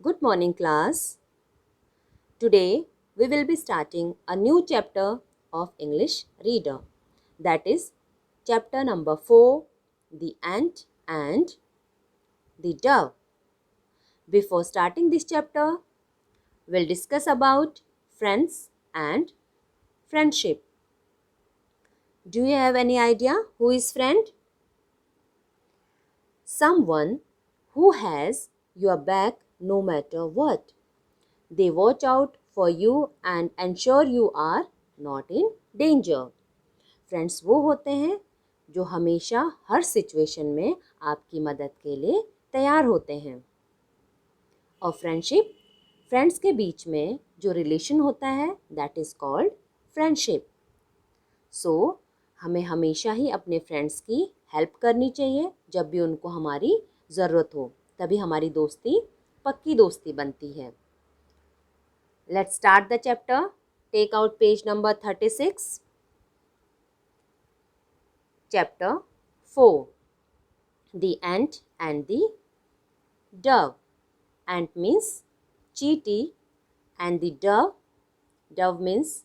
Good morning, class. Today we will be starting a new chapter of English Reader. That is chapter number 4, The Ant and the Dove. Before starting this chapter, we'll discuss about friends and friendship. Do you have any idea who is friend? Someone who has your back no matter what. They watch out for you and ensure you are not in danger. Friends वो होते हैं जो हमेशा हर situation में आपकी मदद के लिए तैयार होते हैं। और फ्रेंड्स के बीच में जो रिलेशन होता है दैट इज़ कॉल्ड फ्रेंडशिप। सो हमें हमेशा ही अपने फ्रेंड्स की हेल्प करनी चाहिए जब भी उनको हमारी ज़रूरत हो, तभी हमारी दोस्ती पक्की दोस्ती बनती है। Let's start the chapter. Take out page number 36. Chapter 4. The Ant and the Dove. Ant means cheetah and the dove means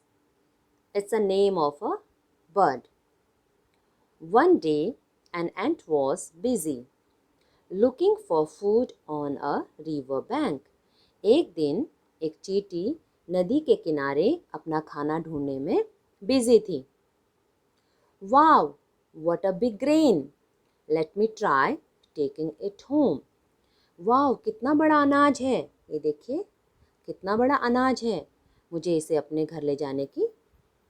it's a name of a bird. One day an ant was busy looking for food on a river bank. एक दिन एक चींटी नदी के किनारे अपना खाना ढूंढने में बिजी थी। Wow, what a big grain, let me try taking it home. Wow, कितना बड़ा अनाज है, ये देखिए कितना बड़ा अनाज है, मुझे इसे अपने घर ले जाने की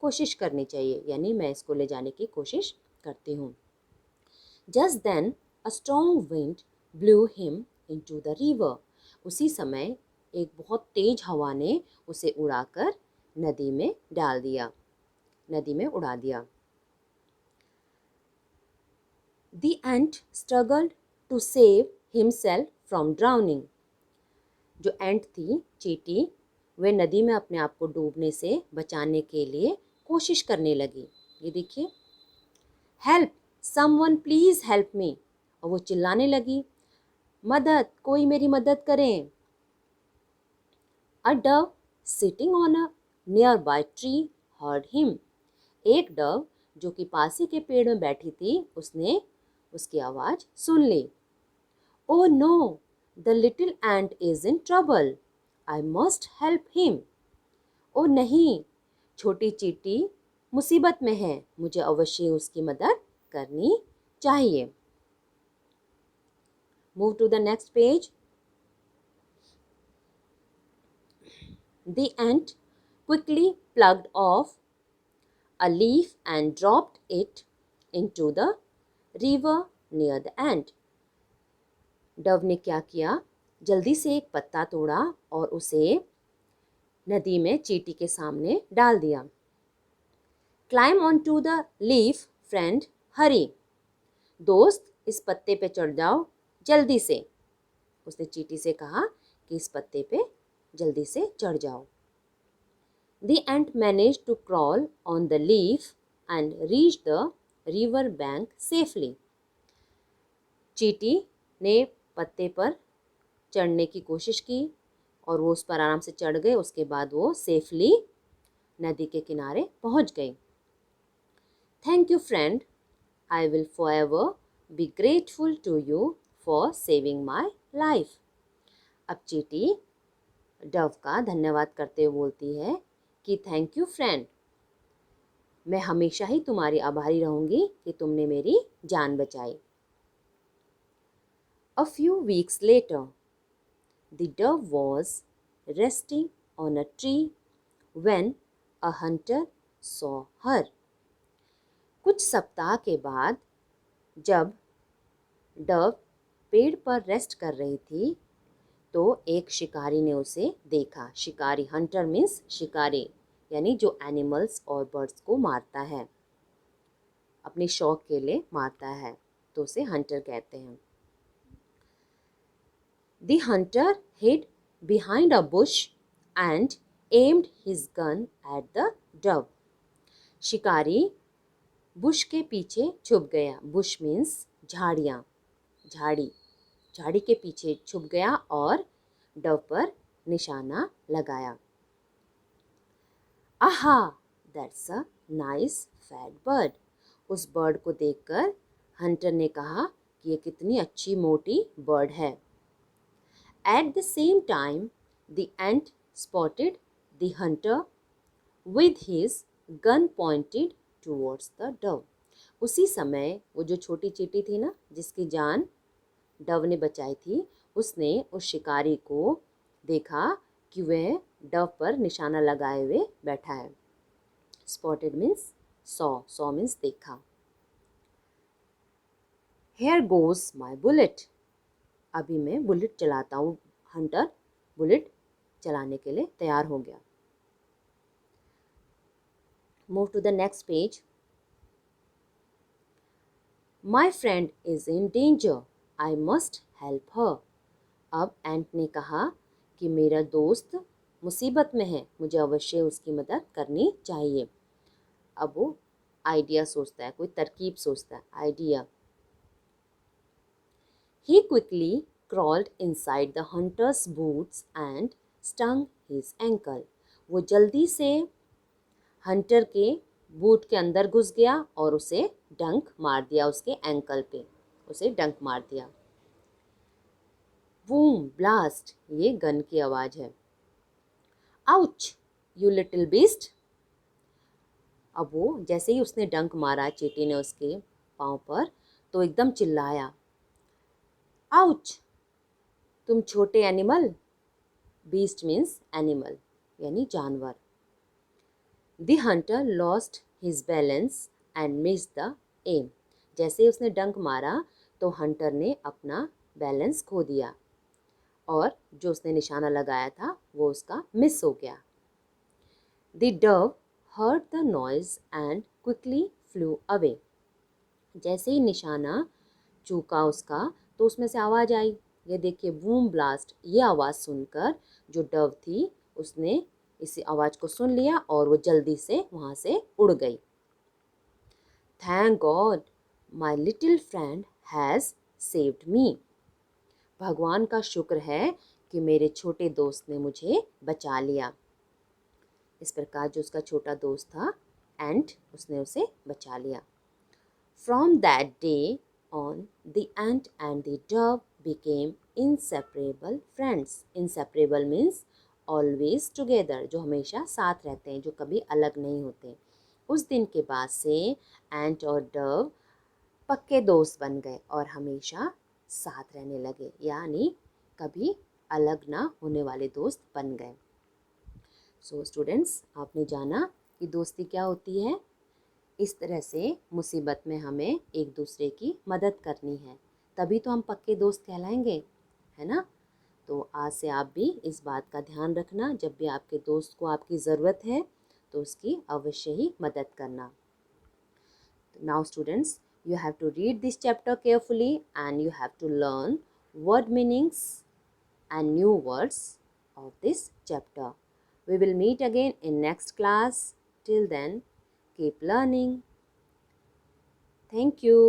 कोशिश करनी चाहिए, यानी मैं इसको ले जाने की कोशिश करती हूँ। Just then a strong wind blew him into the river. उसी समय एक बहुत तेज हवा ने उसे उड़ाकर नदी में डाल दिया, नदी में उड़ा दिया। The ant struggled to save himself from drowning. जो एंट थी, चींटी, वे नदी में अपने आप को डूबने से बचाने के लिए कोशिश करने लगी। ये देखिए, help, someone please help me, और वो चिल्लाने लगी, मदद, कोई मेरी मदद करें। A dove sitting on a nearby tree heard him. एक डव जो कि पास ही के पेड़ में बैठी थी, उसने उसकी आवाज़ सुन ली। Oh no, the little ant is in trouble. I must help him. ओ नहीं, छोटी चींटी मुसीबत में है, मुझे अवश्य उसकी मदद करनी चाहिए। Move to the next page. The ant quickly plucked off a leaf and dropped it into the river near the ant. Dove ने क्या किया, जल्दी से एक पत्ता तोड़ा और उसे नदी में चींटी के सामने डाल दिया। Climb onto the leaf, friend, hurry. दोस्त, इस पत्ते पे चढ़ जाओ जल्दी से। उसने चींटी से कहा कि इस पत्ते पे जल्दी से चढ़ जाओ। The ant managed to crawl on the leaf and reach the river bank safely. चींटी ने पत्ते पर चढ़ने की कोशिश की और वो उस पर आराम से चढ़ गए। उसके बाद वो सेफली नदी के किनारे पहुंच गई। Thank you friend, I will forever be grateful to you for saving my life. अब चींटी डव का धन्यवाद करते हुए बोलती है कि थैंक यू फ्रेंड, मैं हमेशा ही तुम्हारी आभारी रहूंगी कि तुमने मेरी जान बचाई। A few weeks later, the dove was resting on a tree when a hunter saw her. कुछ सप्ताह के बाद जब डव पेड़ पर रेस्ट कर रही थी तो एक शिकारी ने उसे देखा। शिकारी, हंटर मीन्स शिकारी, यानी जो एनिमल्स और बर्ड्स को मारता है, अपने शौक के लिए मारता है, तो उसे हंटर कहते हैं। The hunter hid behind a bush and aimed his gun at the dove. शिकारी बुश के पीछे छुप गया। बुश मीन्स झाड़ियाँ, झाड़ी, झाड़ी के पीछे छुप गया और डव पर निशाना लगाया। आहा, that's a nice fat bird. उस बर्ड को देखकर हंटर ने कहा कि ये कितनी अच्छी मोटी बर्ड है। At the same time the ant spotted the Hunter with his gun pointed towards the dove। उसी समय वो जो छोटी चींटी थी ना, जिसकी जान डव ने बचाई थी, उसने उस शिकारी को देखा कि वह डव पर निशाना लगाए हुए बैठा है। स्पॉटेड मीन्स सॉ मीन्स देखा। Here goes my bullet। अभी मैं बुलेट चलाता हूँ। हंटर बुलेट चलाने के लिए तैयार हो गया। Move to the next page। My friend is in danger। I must help her। अब एंट ने कहा कि मेरा दोस्त मुसीबत में है, मुझे अवश्य उसकी मदद करनी चाहिए। अब वो आइडिया सोचता है, कोई तरकीब सोचता है, idea. He quickly crawled inside the hunter's boots and stung his ankle। वो जल्दी से हंटर के बूट के अंदर घुस गया और उसे डंक मार दिया, उसके एंकल पे उसे डंक मार दिया। बूम ब्लास्ट, ये गन की आवाज है। Ouch you little beast. अब वो जैसे ही उसने डंक मारा चींटी ने उसके पाँव पर, तो एकदम चिल्लाया, आउच, तुम छोटे एनिमल। बीस्ट मीन्स एनिमल यानी जानवर। The hunter lost his balance and missed the aim. जैसे ही उसने डंक मारा तो हंटर ने अपना बैलेंस खो दिया और जो उसने निशाना लगाया था वो उसका मिस हो गया। The Dove heard the noise and quickly flu away. जैसे ही निशाना चूका उसका तो उसमें से आवाज़ आई। ये देखिए, बूम ब्लास्ट। ये आवाज़ सुनकर जो डव थी उसने इस आवाज़ को सुन लिया और वो जल्दी से वहाँ से उड़ गई। Thank God my little friend has saved me. भगवान का शुक्र है कि मेरे छोटे दोस्त ने मुझे बचा लिया। इस प्रकार जो उसका छोटा दोस्त था एंट, उसने उसे बचा लिया। From that day on, the ant and the dove became inseparable friends। Inseparable means always together, जो हमेशा साथ रहते हैं, जो कभी अलग नहीं होते। उस दिन के बाद से एंट और डव पक्के दोस्त बन गए और हमेशा साथ रहने लगे, यानी कभी अलग ना होने वाले दोस्त बन गए। सो स्टूडेंट्स, आपने जाना कि दोस्ती क्या होती है। इस तरह से मुसीबत में हमें एक दूसरे की मदद करनी है, तभी तो हम पक्के दोस्त कहलाएंगे, है ना। तो आज से आप भी इस बात का ध्यान रखना, जब भी आपके दोस्त को आपकी ज़रूरत है तो उसकी अवश्य ही मदद करना। Now students, you have to read this chapter carefully and you have to learn word meanings and new words of this chapter. We will meet again in next class. Till then, keep learning. Thank you.